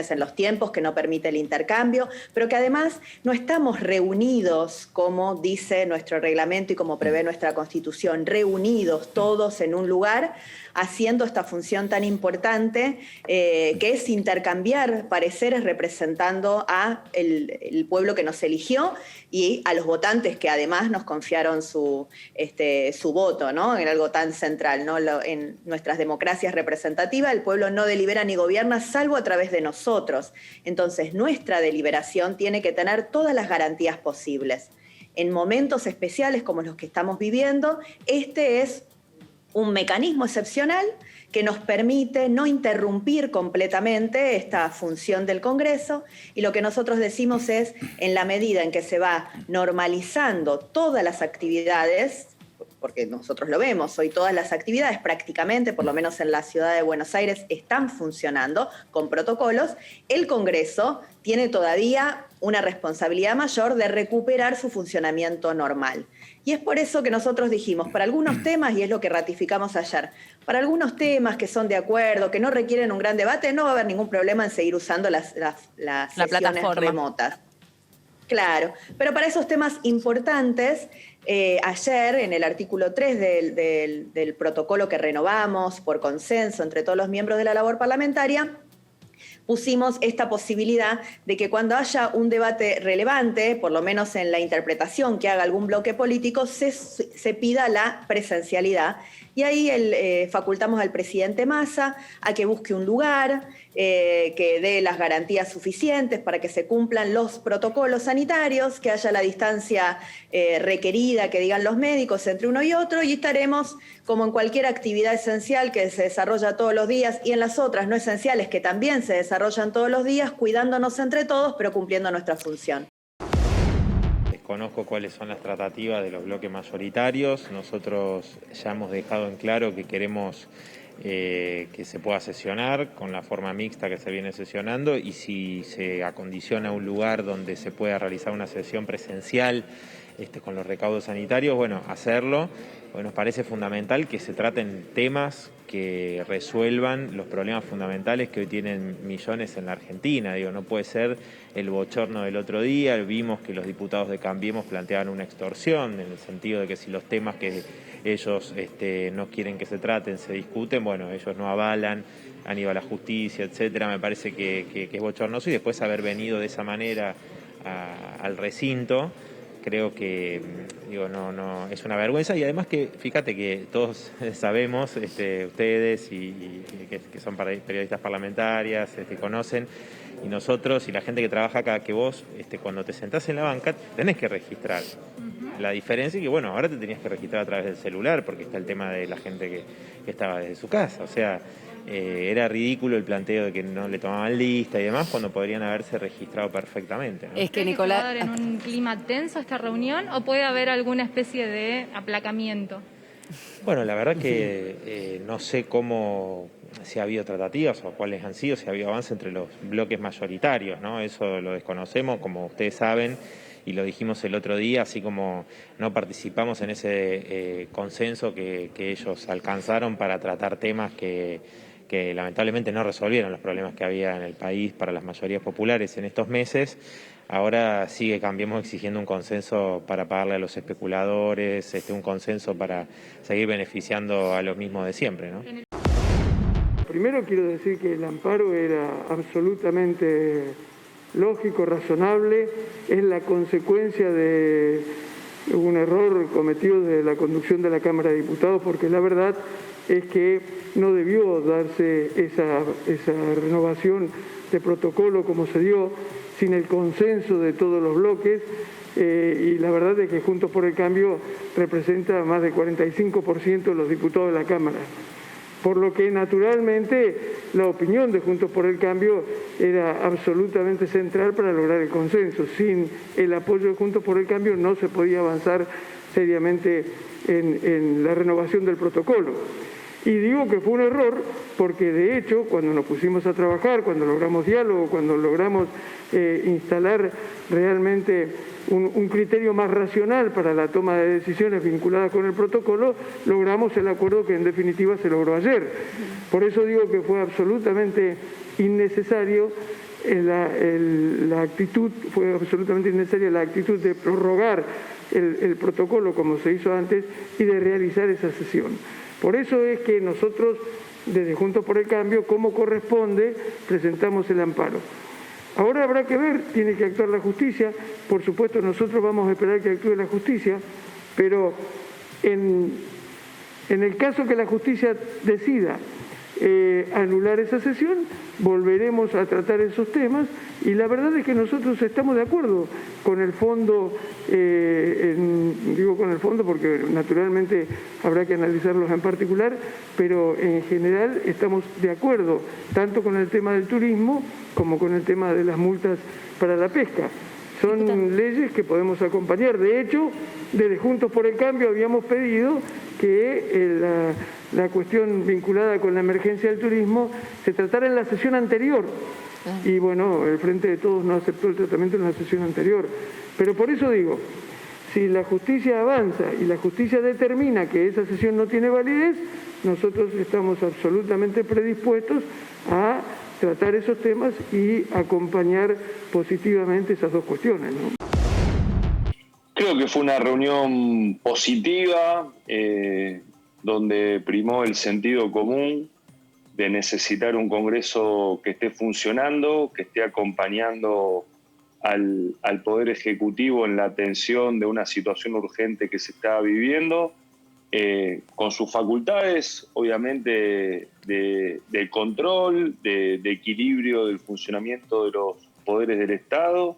en los tiempos, que no permite el intercambio, pero que además no estamos reunidos, como dice nuestro reglamento y como prevé nuestra Constitución, reunidos todos en un lugar, haciendo esta función tan importante, que es intercambiar pareceres representando a el pueblo que nos eligió y a los votantes que además nos confiaron su voto, ¿no? En algo tan central, ¿no? En nuestras democracias representativas, el pueblo no delibera ni gobierna salvo a través de nosotros. Entonces, nuestra deliberación tiene que tener todas las garantías posibles. En momentos especiales como los que estamos viviendo, este es un mecanismo excepcional que nos permite no interrumpir completamente esta función del Congreso, y lo que nosotros decimos es, en la medida en que se va normalizando todas las actividades, porque nosotros lo vemos, hoy todas las actividades prácticamente, por lo menos en la ciudad de Buenos Aires, están funcionando con protocolos, el Congreso tiene todavía una responsabilidad mayor de recuperar su funcionamiento normal. Y es por eso que nosotros dijimos, para algunos temas, y es lo que ratificamos ayer, para algunos temas que son de acuerdo, que no requieren un gran debate, no va a haber ningún problema en seguir usando las sesiones remotas. Claro, pero para esos temas importantes, ayer en el artículo 3 del protocolo que renovamos por consenso entre todos los miembros de la labor parlamentaria, pusimos esta posibilidad de que cuando haya un debate relevante, por lo menos en la interpretación que haga algún bloque político, se pida la presencialidad. Y ahí facultamos al presidente Massa a que busque un lugar, que dé las garantías suficientes para que se cumplan los protocolos sanitarios, que haya la distancia requerida, que digan los médicos entre uno y otro, y estaremos, como en cualquier actividad esencial que se desarrolla todos los días, y en las otras no esenciales que también se desarrollan todos los días, cuidándonos entre todos, pero cumpliendo nuestra función. Desconozco cuáles son las tratativas de los bloques mayoritarios. Nosotros ya hemos dejado en claro que queremos que se pueda sesionar con la forma mixta que se viene sesionando, y si se acondiciona un lugar donde se pueda realizar una sesión presencial con los recaudos sanitarios, bueno, hacerlo. Porque nos parece fundamental que se traten temas que resuelvan los problemas fundamentales que hoy tienen millones en la Argentina. Digo, no puede ser el bochorno del otro día. Vimos que los diputados de Cambiemos planteaban una extorsión, en el sentido de que si los temas que ellos no quieren que se traten se discuten, bueno, ellos no avalan, han ido a la justicia, etcétera. Me parece que es bochornoso, y después haber venido de esa manera al recinto, creo que no es una vergüenza. Y además que, fíjate que todos sabemos, ustedes y que son periodistas parlamentarias, conocen, y nosotros y la gente que trabaja acá, que vos cuando te sentás en la banca tenés que registrar. La diferencia es que, bueno, ahora te tenías que registrar a través del celular, porque está el tema de la gente que estaba desde su casa. O sea, era ridículo el planteo de que no le tomaban lista y demás, cuando podrían haberse registrado perfectamente, ¿no? Es que Nicolás, ¿va a dar en un clima tenso esta reunión o puede haber alguna especie de aplacamiento? Bueno, la verdad que no sé cómo si ha habido tratativas o cuáles han sido, si ha habido avance entre los bloques mayoritarios, ¿no? Eso lo desconocemos, como ustedes saben, y lo dijimos el otro día, así como no participamos en ese consenso que ellos alcanzaron para tratar temas que lamentablemente no resolvieron los problemas que había en el país para las mayorías populares en estos meses. Ahora sigue Cambiemos exigiendo un consenso para pagarle a los especuladores, un consenso para seguir beneficiando a los mismos de siempre, ¿no? Primero quiero decir que el amparo era absolutamente lógico, razonable, es la consecuencia de un error cometido de la conducción de la Cámara de Diputados, porque la verdad es que no debió darse esa renovación de protocolo como se dio, sin el consenso de todos los bloques, y la verdad es que Juntos por el Cambio representa más del 45% de los diputados de la Cámara. Por lo que naturalmente la opinión de Juntos por el Cambio era absolutamente central para lograr el consenso. Sin el apoyo de Juntos por el Cambio no se podía avanzar seriamente en la renovación del protocolo. Y digo que fue un error porque de hecho cuando nos pusimos a trabajar, cuando logramos diálogo, cuando logramos instalar realmente un criterio más racional para la toma de decisiones vinculadas con el protocolo, logramos el acuerdo que en definitiva se logró ayer. Por eso digo que fue absolutamente innecesario la actitud de prorrogar el protocolo como se hizo antes y de realizar esa sesión. Por eso es que nosotros, desde Juntos por el Cambio, como corresponde, presentamos el amparo. Ahora habrá que ver, tiene que actuar la justicia, por supuesto nosotros vamos a esperar que actúe la justicia, pero en el caso que la justicia decida anular esa sesión, volveremos a tratar esos temas y la verdad es que nosotros estamos de acuerdo con el fondo, digo con el fondo porque naturalmente habrá que analizarlos en particular, pero en general estamos de acuerdo tanto con el tema del turismo como con el tema de las multas para la pesca. Son leyes que podemos acompañar. De hecho, desde Juntos por el Cambio habíamos pedido que la cuestión vinculada con la emergencia del turismo se tratara en la sesión anterior. Y bueno, el Frente de Todos no aceptó el tratamiento en la sesión anterior. Pero por eso digo, si la justicia avanza y la justicia determina que esa sesión no tiene validez, nosotros estamos absolutamente predispuestos a tratar esos temas y acompañar positivamente esas dos cuestiones, ¿no? Creo que fue una reunión positiva, donde primó el sentido común de necesitar un Congreso que esté funcionando, que esté acompañando al Poder Ejecutivo en la atención de una situación urgente que se está viviendo, con sus facultades, obviamente, de control, de equilibrio del funcionamiento de los poderes del Estado,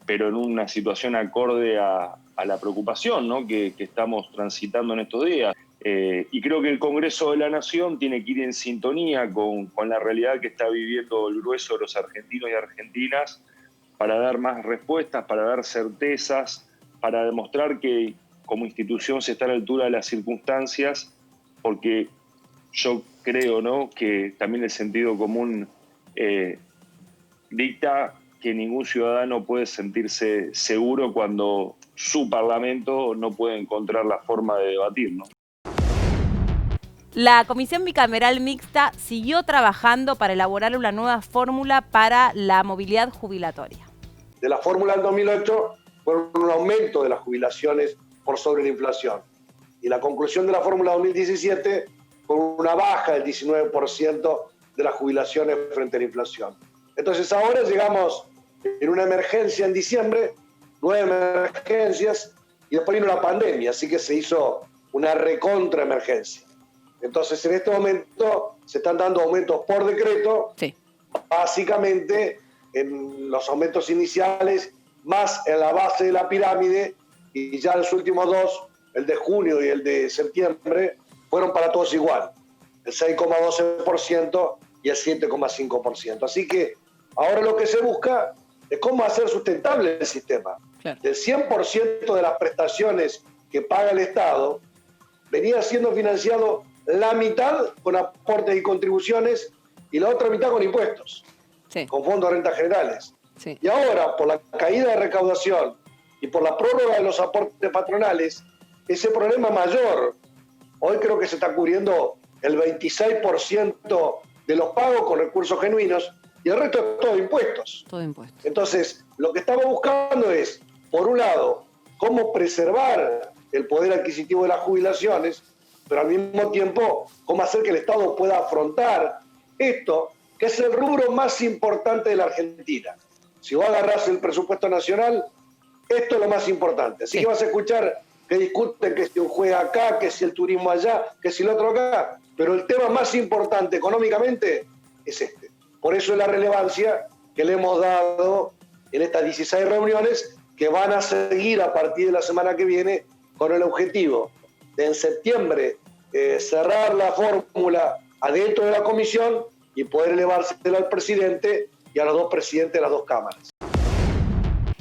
pero en una situación acorde a la preocupación, ¿no?, que estamos transitando en estos días. Y creo que el Congreso de la Nación tiene que ir en sintonía con la realidad que está viviendo el grueso de los argentinos y argentinas para dar más respuestas, para dar certezas, para demostrar que como institución se está a la altura de las circunstancias, porque yo creo, ¿no?, que también el sentido común dicta que ningún ciudadano puede sentirse seguro cuando su Parlamento no puede encontrar la forma de debatir, ¿no? La Comisión Bicameral Mixta siguió trabajando para elaborar una nueva fórmula para la movilidad jubilatoria. De la fórmula del 2008 fue un aumento de las jubilaciones por sobre la inflación. Y la conclusión de la fórmula 2017 fue una baja del 19% de las jubilaciones frente a la inflación. Entonces ahora llegamos en una emergencia en diciembre, 9 emergencias, y después vino la pandemia, así que se hizo una recontra emergencia. Entonces en este momento se están dando aumentos por decreto, sí, básicamente en los aumentos iniciales, más en la base de la pirámide, y ya los últimos dos, el de junio y el de septiembre, fueron para todos igual, el 6,12% y el 7,5%. Así que ahora lo que se busca es cómo hacer sustentable el sistema. Claro. El 100% de las prestaciones que paga el Estado venía siendo financiado la mitad con aportes y contribuciones y la otra mitad con impuestos, con fondos de rentas generales. Y ahora, por la caída de recaudación y por la prórroga de los aportes patronales, ese problema mayor. Hoy creo que se está cubriendo el 26% de los pagos con recursos genuinos y el resto es todo impuestos. Todo impuestos. Entonces, lo que estamos buscando es, por un lado, cómo preservar el poder adquisitivo de las jubilaciones, pero al mismo tiempo, cómo hacer que el Estado pueda afrontar esto, que es el rubro más importante de la Argentina. Si vos agarrás el presupuesto nacional, esto es lo más importante. Así que vas a escuchar que discuten que si un juez acá, que si el turismo allá, que si el otro acá, pero el tema más importante económicamente es este. Por eso es la relevancia que le hemos dado en estas 16 reuniones que van a seguir a partir de la semana que viene con el objetivo de en septiembre cerrar la fórmula adentro de la comisión y poder elevársela al presidente y a los dos presidentes de las dos cámaras.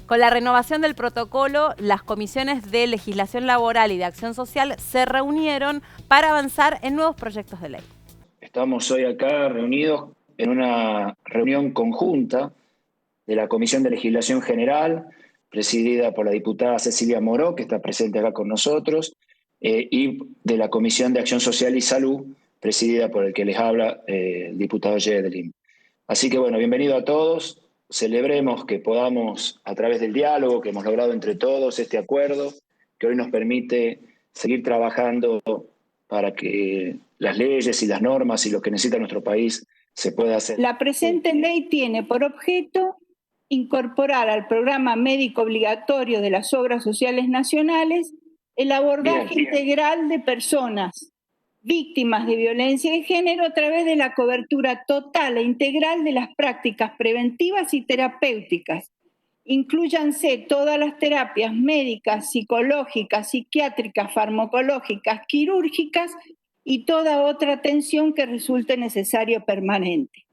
Con la renovación del protocolo, las comisiones de legislación laboral y de acción social se reunieron para avanzar en nuevos proyectos de ley. Estamos hoy acá reunidos en una reunión conjunta de la Comisión de Legislación General, presidida por la diputada Cecilia Moró, que está presente acá con nosotros, y de la Comisión de Acción Social y Salud, presidida por el que les habla, el diputado Yedelin. Así que bueno, bienvenido a todos. Celebremos que podamos, a través del diálogo que hemos logrado entre todos, este acuerdo que hoy nos permite seguir trabajando para que las leyes y las normas y lo que necesita nuestro país se pueda hacer. La presente ley tiene por objeto incorporar al programa médico obligatorio de las obras sociales nacionales el abordaje integral de personas víctimas de violencia de género a través de la cobertura total e integral de las prácticas preventivas y terapéuticas. Inclúyanse todas las terapias médicas, psicológicas, psiquiátricas, farmacológicas, quirúrgicas y toda otra atención que resulte necesaria o permanente.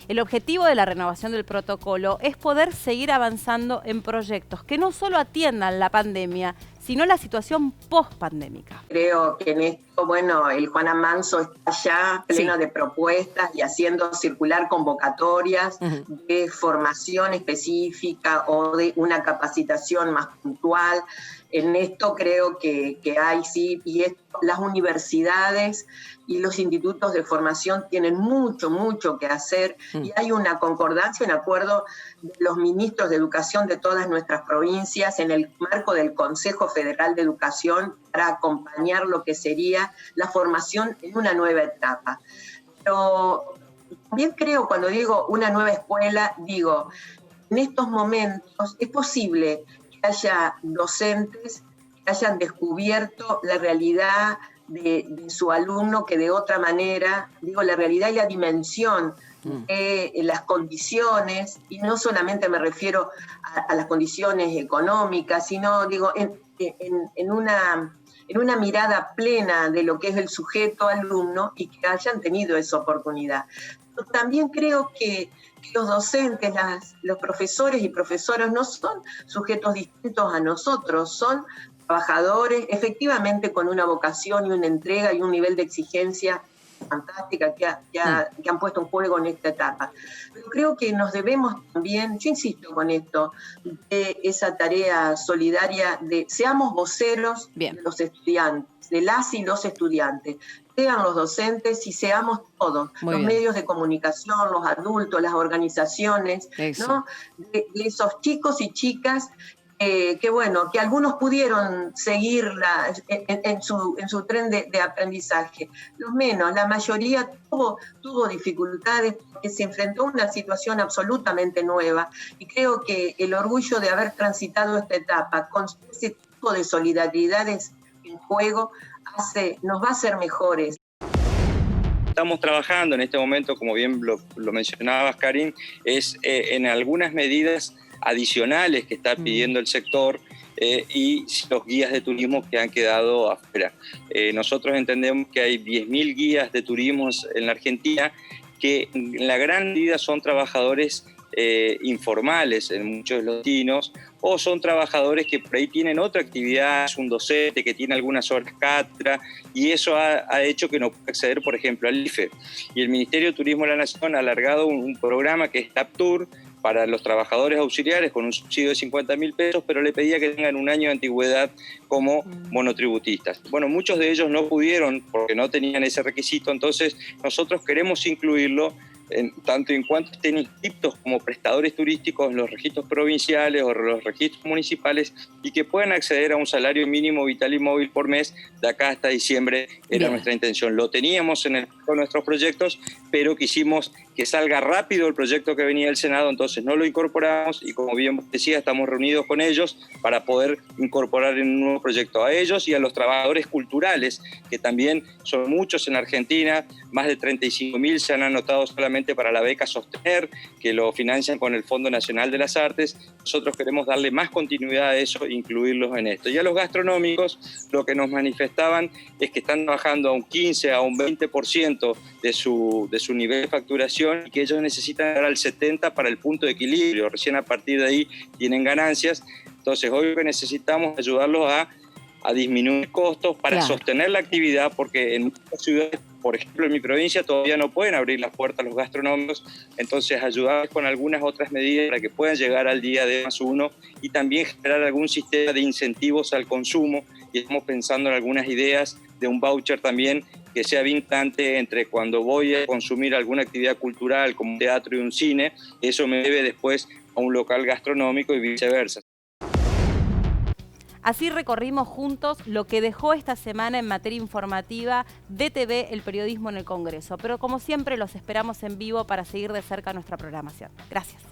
El objetivo de la renovación del protocolo es poder seguir avanzando en proyectos que no solo atiendan la pandemia, sino la situación post-pandémica. Creo que en esto, bueno, el Juan Amanso está ya pleno de propuestas y haciendo circular convocatorias de formación específica o de una capacitación más puntual. En esto creo que hay, sí, y las universidades y los institutos de formación tienen mucho que hacer y hay una concordancia, un acuerdo de los ministros de educación de todas nuestras provincias en el marco del Consejo Federal de Educación para acompañar lo que sería la formación en una nueva etapa. Pero también creo, cuando digo una nueva escuela, digo, en estos momentos es posible que haya docentes que hayan descubierto la realidad de su alumno que de otra manera, digo, la realidad y la dimensión de las condiciones, y no solamente me refiero a las condiciones económicas, sino digo en una mirada plena de lo que es el sujeto alumno y que hayan tenido esa oportunidad. Pero también creo que los docentes, los profesores y profesoras no son sujetos distintos a nosotros, son trabajadores efectivamente con una vocación y una entrega y un nivel de exigencia fantástica que han puesto en juego en esta etapa. Pero creo que nos debemos también, yo insisto con esto, de esa tarea solidaria de seamos voceros de los estudiantes, de las y los estudiantes, sean los docentes y seamos todos, los medios de comunicación, los adultos, las organizaciones, ¿no? de esos chicos y chicas que bueno, que algunos pudieron seguirla en su tren de aprendizaje, los menos, la mayoría tuvo dificultades porque se enfrentó a una situación absolutamente nueva y creo que el orgullo de haber transitado esta etapa con ese tipo de solidaridades en juego nos va a hacer mejores. Estamos trabajando en este momento, como bien lo mencionabas, Karin, es en algunas medidas adicionales que está pidiendo el sector y los guías de turismo que han quedado afuera. Nosotros entendemos que hay 10.000 guías de turismo en la Argentina que en la gran medida son trabajadores informales en muchos de los destinos, o son trabajadores que por ahí tienen otra actividad, es un docente que tiene algunas horas cátedra, y eso ha hecho que no pueda acceder, por ejemplo, al IFE. Y el Ministerio de Turismo de la Nación ha alargado un programa que es TAPTUR para los trabajadores auxiliares con un subsidio de 50.000 pesos, pero le pedía que tengan un año de antigüedad como monotributistas. Bueno, muchos de ellos no pudieron porque no tenían ese requisito, entonces nosotros queremos incluirlo tanto en cuanto estén inscritos como prestadores turísticos en los registros provinciales o los registros municipales y que puedan acceder a un salario mínimo vital y móvil por mes de acá hasta diciembre. Era nuestra intención. Lo teníamos en nuestros proyectos, pero quisimos que salga rápido el proyecto que venía del Senado, entonces no lo incorporamos y, como bien decía, estamos reunidos con ellos para poder incorporar en un nuevo proyecto a ellos y a los trabajadores culturales, que también son muchos en Argentina. Más de 35.000 se han anotado solamente para la beca Sostener, que lo financian con el Fondo Nacional de las Artes. Nosotros queremos darle más continuidad a eso e incluirlos en esto. Y a los gastronómicos, lo que nos manifestaban es que están trabajando a un 15, a un 20% de su nivel de facturación y que ellos necesitan llegar al 70% para el punto de equilibrio. Recién a partir de ahí tienen ganancias. Entonces, hoy lo que necesitamos es ayudarlos a disminuir costos para sostener la actividad, porque en muchas ciudades, por ejemplo en mi provincia, todavía no pueden abrir las puertas los gastronómicos, entonces ayudarles con algunas otras medidas para que puedan llegar al día de +1 y también generar algún sistema de incentivos al consumo, y estamos pensando en algunas ideas de un voucher también que sea vinculante entre cuando voy a consumir alguna actividad cultural como un teatro y un cine, eso me debe después a un local gastronómico y viceversa. Así recorrimos juntos lo que dejó esta semana en materia informativa DTV, el periodismo en el Congreso. Pero como siempre los esperamos en vivo para seguir de cerca nuestra programación. Gracias.